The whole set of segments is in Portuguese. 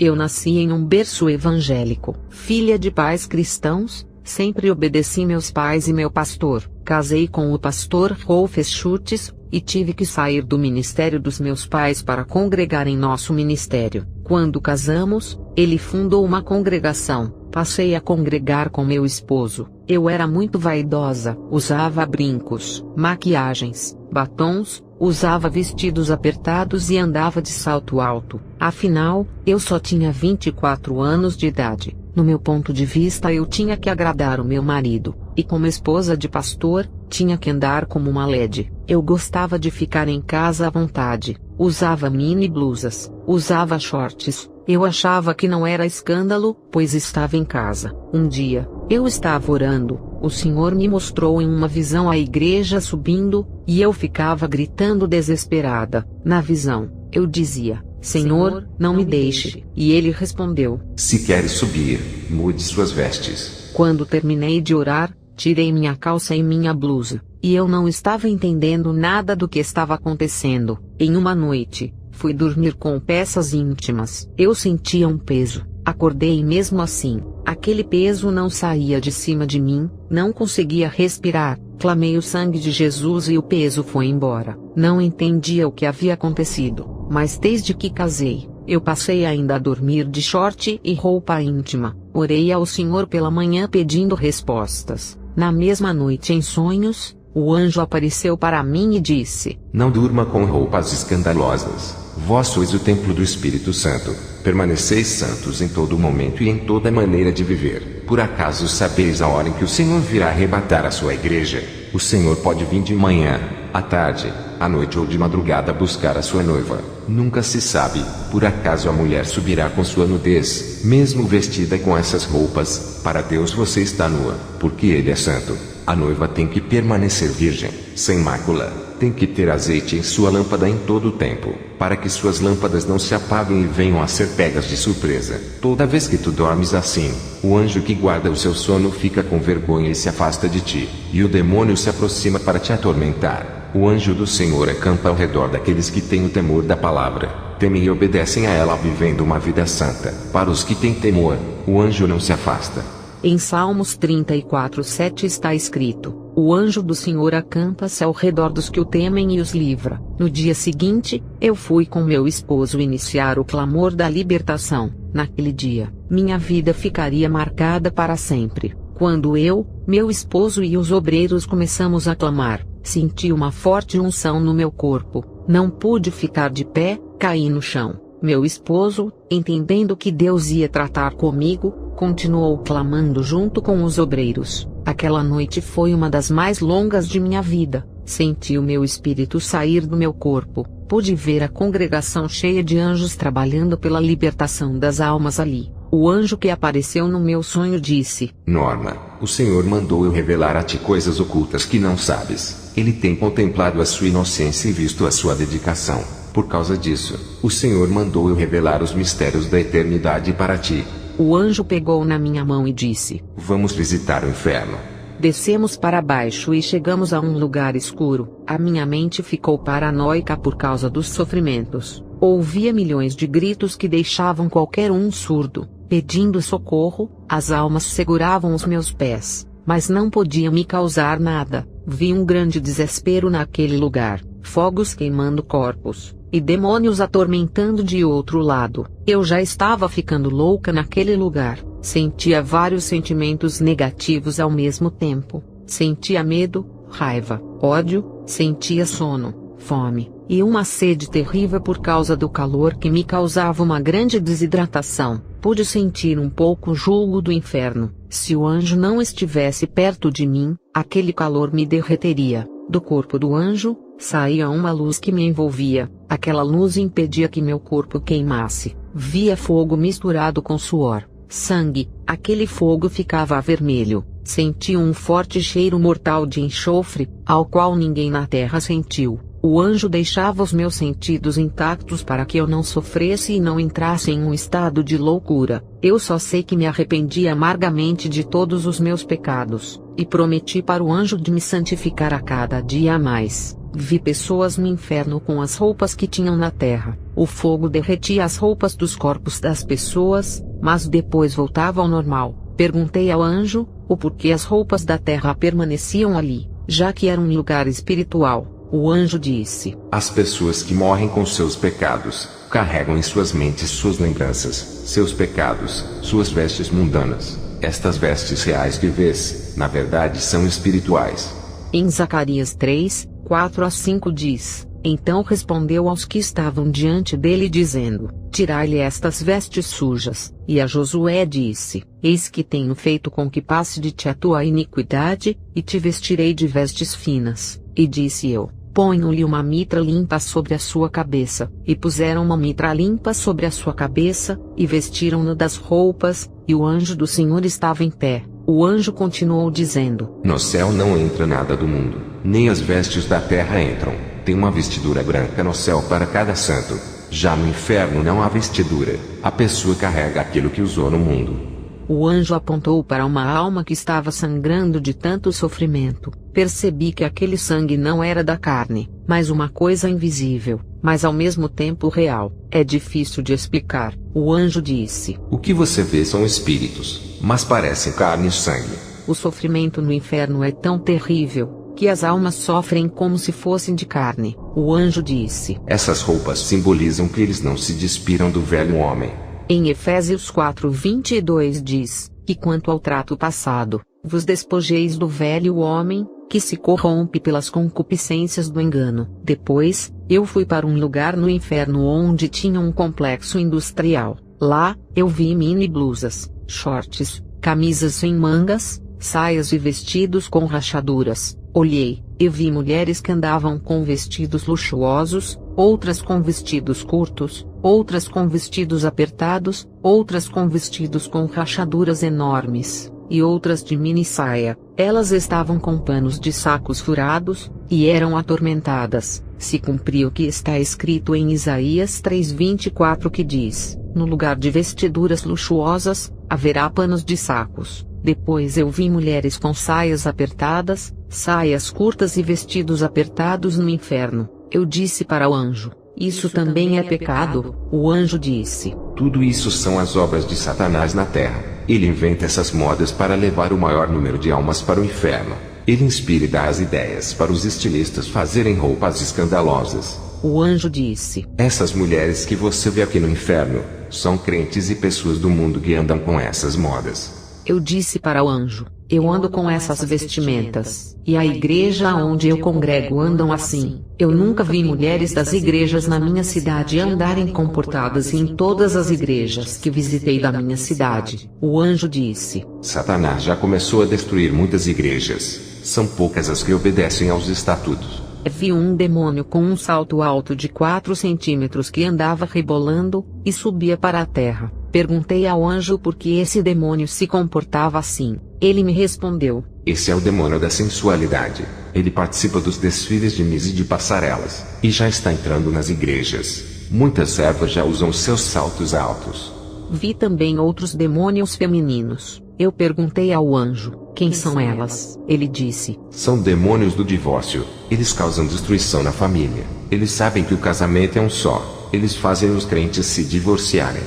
Eu nasci em um berço evangélico, filha de pais cristãos, sempre obedeci meus pais e meu pastor. Casei com o pastor Rolf Schultz, e tive que sair do ministério dos meus pais para congregar em nosso ministério. Quando casamos, ele fundou uma congregação. Passei a congregar com meu esposo. Eu era muito vaidosa, usava brincos, maquiagens, batons, usava vestidos apertados e andava de salto alto. Afinal, eu só tinha 24 anos de idade. No meu ponto de vista, eu tinha que agradar o meu marido, e como esposa de pastor, tinha que andar como uma lady. Eu gostava de ficar em casa à vontade, usava mini blusas, usava shorts. Eu achava que não era escândalo, pois estava em casa. Um dia, eu estava orando, o Senhor me mostrou em uma visão a igreja subindo, e eu ficava gritando desesperada. Na visão, eu dizia: Senhor, não me deixe. E ele respondeu: Se queres subir, mude suas vestes. Quando terminei de orar, tirei minha calça e minha blusa, e eu não estava entendendo nada do que estava acontecendo. Em uma noite, fui dormir com peças íntimas. Eu sentia um peso. Acordei e mesmo assim, aquele peso não saía de cima de mim, não conseguia respirar. Clamei o sangue de Jesus e o peso foi embora. Não entendia o que havia acontecido, mas desde que casei, eu passei ainda a dormir de short e roupa íntima. Orei ao Senhor pela manhã pedindo respostas. Na mesma noite em sonhos, o anjo apareceu para mim e disse: Não durma com roupas escandalosas. Vós sois o templo do Espírito Santo. Permaneceis santos em todo momento e em toda maneira de viver. Por acaso sabeis a hora em que o Senhor virá arrebatar a sua igreja? O Senhor pode vir de manhã, à tarde, à noite ou de madrugada buscar a sua noiva. Nunca se sabe. Por acaso a mulher subirá com sua nudez, mesmo vestida com essas roupas? Para Deus você está nua, porque Ele é santo. A noiva tem que permanecer virgem, sem mácula. Tem que ter azeite em sua lâmpada em todo o tempo, para que suas lâmpadas não se apaguem e venham a ser pegas de surpresa. Toda vez que tu dormes assim, o anjo que guarda o seu sono fica com vergonha e se afasta de ti, e o demônio se aproxima para te atormentar. O anjo do Senhor acampa ao redor daqueles que têm o temor da palavra, temem e obedecem a ela vivendo uma vida santa. Para os que têm temor, o anjo não se afasta. Em Salmos 34:7 está escrito: O anjo do Senhor acampa-se ao redor dos que o temem e os livra. No dia seguinte, eu fui com meu esposo iniciar o clamor da libertação. Naquele dia, minha vida ficaria marcada para sempre. Quando eu, meu esposo e os obreiros começamos a clamar, senti uma forte unção no meu corpo. Não pude ficar de pé, caí no chão. Meu esposo, entendendo que Deus ia tratar comigo, continuou clamando junto com os obreiros. Aquela noite foi uma das mais longas de minha vida. Senti o meu espírito sair do meu corpo. Pude ver a congregação cheia de anjos trabalhando pela libertação das almas ali. O anjo que apareceu no meu sonho disse: Norma, o Senhor mandou eu revelar a ti coisas ocultas que não sabes. Ele tem contemplado a sua inocência e visto a sua dedicação. Por causa disso, o Senhor mandou eu revelar os mistérios da eternidade para ti. O anjo pegou na minha mão e disse: Vamos visitar o inferno. Descemos para baixo e chegamos a um lugar escuro. A minha mente ficou paranoica por causa dos sofrimentos. Ouvia milhões de gritos que deixavam qualquer um surdo, pedindo socorro. As almas seguravam os meus pés, mas não podiam me causar nada. Vi um grande desespero naquele lugar, fogos queimando corpos, e demônios atormentando de outro lado. Eu já estava ficando louca naquele lugar. Sentia vários sentimentos negativos ao mesmo tempo. Sentia medo, raiva, ódio, sentia sono, fome, e uma sede terrível por causa do calor que me causava uma grande desidratação. Pude sentir um pouco o jugo do inferno. Se o anjo não estivesse perto de mim, aquele calor me derreteria. Do corpo do anjo, saía uma luz que me envolvia. Aquela luz impedia que meu corpo queimasse. Via fogo misturado com suor, sangue. Aquele fogo ficava vermelho. Senti um forte cheiro mortal de enxofre, ao qual ninguém na terra sentiu. O anjo deixava os meus sentidos intactos para que eu não sofresse e não entrasse em um estado de loucura. Eu só sei que me arrependi amargamente de todos os meus pecados, e prometi para o anjo de me santificar a cada dia a mais. Vi pessoas no inferno com as roupas que tinham na terra. O fogo derretia as roupas dos corpos das pessoas, mas depois voltava ao normal. Perguntei ao anjo, o porquê as roupas da terra permaneciam ali, já que era um lugar espiritual. O anjo disse: as pessoas que morrem com seus pecados, carregam em suas mentes suas lembranças, seus pecados, suas vestes mundanas. Estas vestes reais que vês, na verdade são espirituais. Em Zacarias 3, 4-5 diz: então respondeu aos que estavam diante dele dizendo: tirai-lhe estas vestes sujas. E a Josué disse: eis que tenho feito com que passe de ti a tua iniquidade, e te vestirei de vestes finas. E disse eu: ponham-lhe uma mitra limpa sobre a sua cabeça. E puseram uma mitra limpa sobre a sua cabeça, e vestiram-no das roupas, e o anjo do Senhor estava em pé. O anjo continuou dizendo: no céu não entra nada do mundo, nem as vestes da terra entram. Tem uma vestidura branca no céu para cada santo. Já no inferno não há vestidura. A pessoa carrega aquilo que usou no mundo. O anjo apontou para uma alma que estava sangrando de tanto sofrimento. Percebi que aquele sangue não era da carne, mas uma coisa invisível, mas ao mesmo tempo real. É difícil de explicar. O anjo disse: o que você vê são espíritos, mas parecem carne e sangue. O sofrimento no inferno é tão terrível que as almas sofrem como se fossem de carne. O anjo disse: essas roupas simbolizam que eles não se despiram do velho homem. Em Efésios 4:22 diz: que quanto ao trato passado, vos despojeis do velho homem, que se corrompe pelas concupiscências do engano. Depois, eu fui para um lugar no inferno onde tinha um complexo industrial. Lá, eu vi mini blusas, shorts, camisas sem mangas, saias e vestidos com rachaduras. Olhei, e vi mulheres que andavam com vestidos luxuosos, outras com vestidos curtos, outras com vestidos apertados, outras com vestidos com rachaduras enormes, e outras de mini saia. Elas estavam com panos de sacos furados, e eram atormentadas. Se cumpria o que está escrito em Isaías 3:24 que diz: no lugar de vestiduras luxuosas, haverá panos de sacos. Depois eu vi mulheres com saias apertadas, saias curtas e vestidos apertados no inferno. Eu disse para o anjo: isso também é pecado? O anjo disse: tudo isso são as obras de Satanás na terra. Ele inventa essas modas para levar o maior número de almas para o inferno. Ele inspira e dá as ideias para os estilistas fazerem roupas escandalosas. O anjo disse: essas mulheres que você vê aqui no inferno, são crentes e pessoas do mundo que andam com essas modas. Eu disse para o anjo: eu ando com essas vestimentas, e a igreja onde eu congrego andam assim. Eu nunca vi mulheres das igrejas na minha cidade andarem comportadas em todas as igrejas que visitei da minha cidade. O anjo disse: Satanás já começou a destruir muitas igrejas. São poucas as que obedecem aos estatutos. Vi um demônio com um salto alto de 4 centímetros que andava rebolando, e subia para a terra. Perguntei ao anjo por que esse demônio se comportava assim. Ele me respondeu: esse é o demônio da sensualidade. Ele participa dos desfiles de Miss e de passarelas, e já está entrando nas igrejas. Muitas servas já usam seus saltos altos. Vi também outros demônios femininos. Eu perguntei ao anjo: quem são elas? Ele disse: são demônios do divórcio. Eles causam destruição na família. Eles sabem que o casamento é um só. Eles fazem os crentes se divorciarem.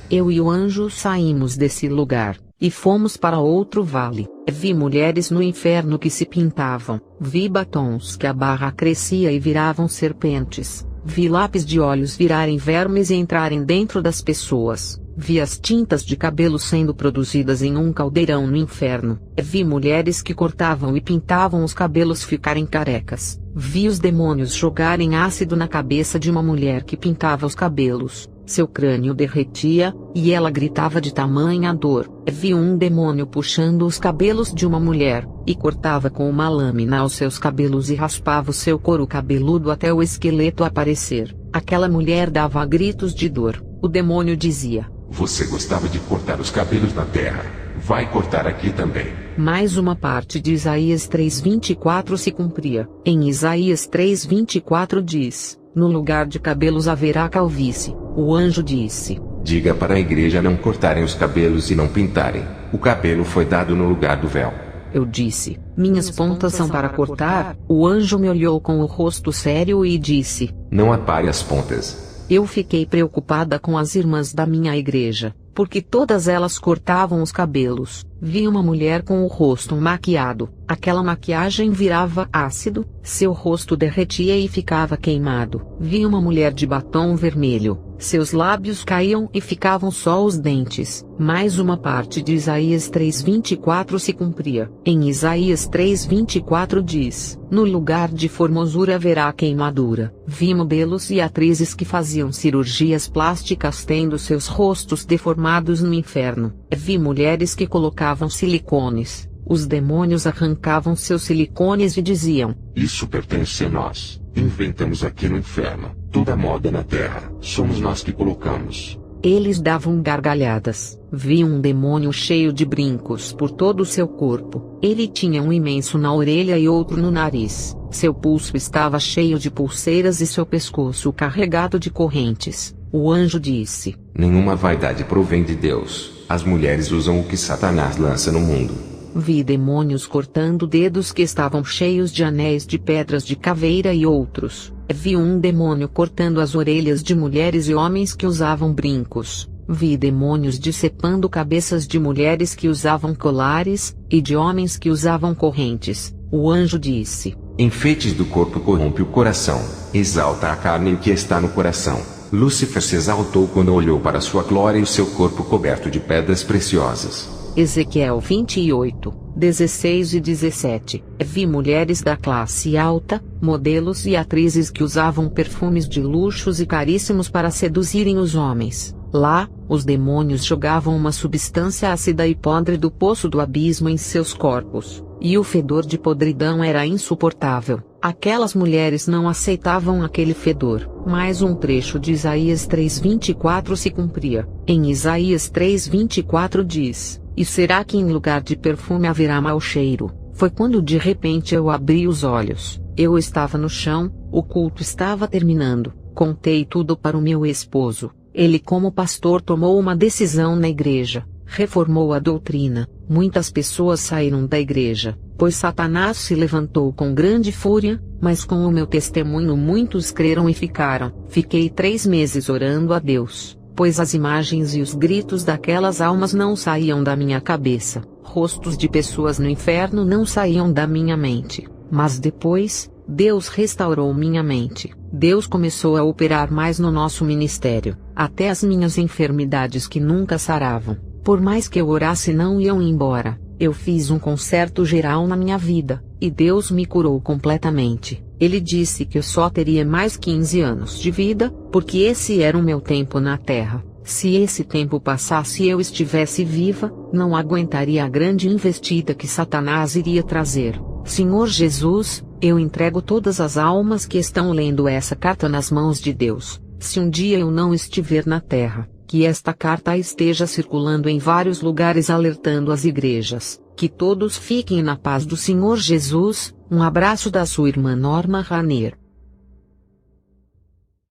Eu e o anjo saímos desse lugar, e fomos para outro vale. Vi mulheres no inferno que se pintavam. Vi batons que a barra crescia e viravam serpentes. Vi lápis de olhos virarem vermes e entrarem dentro das pessoas. Vi as tintas de cabelo sendo produzidas em um caldeirão no inferno. Vi mulheres que cortavam e pintavam os cabelos ficarem carecas. Vi os demônios jogarem ácido na cabeça de uma mulher que pintava os cabelos. Seu crânio derretia, e ela gritava de tamanha dor. Vi um demônio puxando os cabelos de uma mulher, e cortava com uma lâmina os seus cabelos e raspava o seu couro cabeludo até o esqueleto aparecer. Aquela mulher dava gritos de dor. O demônio dizia: você gostava de cortar os cabelos na terra. Vai cortar aqui também. Mais uma parte de Isaías 3:24 se cumpria. Em Isaías 3:24 diz: no lugar de cabelos haverá calvície. O anjo disse: diga para a igreja não cortarem os cabelos e não pintarem. O cabelo foi dado no lugar do véu. Eu disse: minhas pontas são para cortar. O anjo me olhou com o rosto sério e disse: não apare as pontas. Eu fiquei preocupada com as irmãs da minha igreja, porque todas elas cortavam os cabelos. Vi uma mulher com o rosto maquiado. Aquela maquiagem virava ácido, seu rosto derretia e ficava queimado. Vi uma mulher de batom vermelho. Seus lábios caíam e ficavam só os dentes. Mais uma parte de Isaías 3:24 se cumpria. Em Isaías 3:24 diz: no lugar de formosura haverá queimadura. Vi modelos e atrizes que faziam cirurgias plásticas tendo seus rostos deformados no inferno. Vi mulheres que colocavam silicones. Os demônios arrancavam seus silicones e diziam: isso pertence a nós. Inventamos aqui no inferno. Toda moda na terra, somos nós que colocamos. Eles davam gargalhadas. Vi um demônio cheio de brincos por todo o seu corpo. Ele tinha um imenso na orelha e outro no nariz. Seu pulso estava cheio de pulseiras e seu pescoço carregado de correntes. O anjo disse: nenhuma vaidade provém de Deus. As mulheres usam o que Satanás lança no mundo. Vi demônios cortando dedos que estavam cheios de anéis de pedras de caveira e outros. Vi um demônio cortando as orelhas de mulheres e homens que usavam brincos. Vi demônios decepando cabeças de mulheres que usavam colares, e de homens que usavam correntes. O anjo disse: enfeites do corpo corrompe o coração, exalta a carne que está no coração. Lúcifer se exaltou quando olhou para sua glória e o seu corpo coberto de pedras preciosas. Ezequiel 28, 16 e 17. Vi mulheres da classe alta, modelos e atrizes que usavam perfumes de luxos e caríssimos para seduzirem os homens. Lá, os demônios jogavam uma substância ácida e podre do poço do abismo em seus corpos, e o fedor de podridão era insuportável. Aquelas mulheres não aceitavam aquele fedor. Mais um trecho de Isaías 3:24 se cumpria. Em Isaías 3:24 diz: e será que em lugar de perfume haverá mau cheiro? Foi quando de repente eu abri os olhos. Eu estava no chão, o culto estava terminando. Contei tudo para o meu esposo. Ele, como pastor, tomou uma decisão na igreja, reformou a doutrina. Muitas pessoas saíram da igreja, pois Satanás se levantou com grande fúria, mas com o meu testemunho muitos creram e ficaram. Fiquei 3 meses orando a Deus, pois as imagens e os gritos daquelas almas não saíam da minha cabeça. Rostos de pessoas no inferno não saíam da minha mente. Mas depois, Deus restaurou minha mente. Deus começou a operar mais no nosso ministério. Até as minhas enfermidades que nunca saravam, por mais que eu orasse, não iam embora. Eu fiz um conserto geral na minha vida, e Deus me curou completamente. Ele disse que eu só teria mais 15 anos de vida, porque esse era o meu tempo na terra. Se esse tempo passasse e eu estivesse viva, não aguentaria a grande investida que Satanás iria trazer. Senhor Jesus, eu entrego todas as almas que estão lendo essa carta nas mãos de Deus. Se um dia eu não estiver na terra, que esta carta esteja circulando em vários lugares alertando as igrejas. Que todos fiquem na paz do Senhor Jesus. Um abraço da sua irmã Norma Rainer.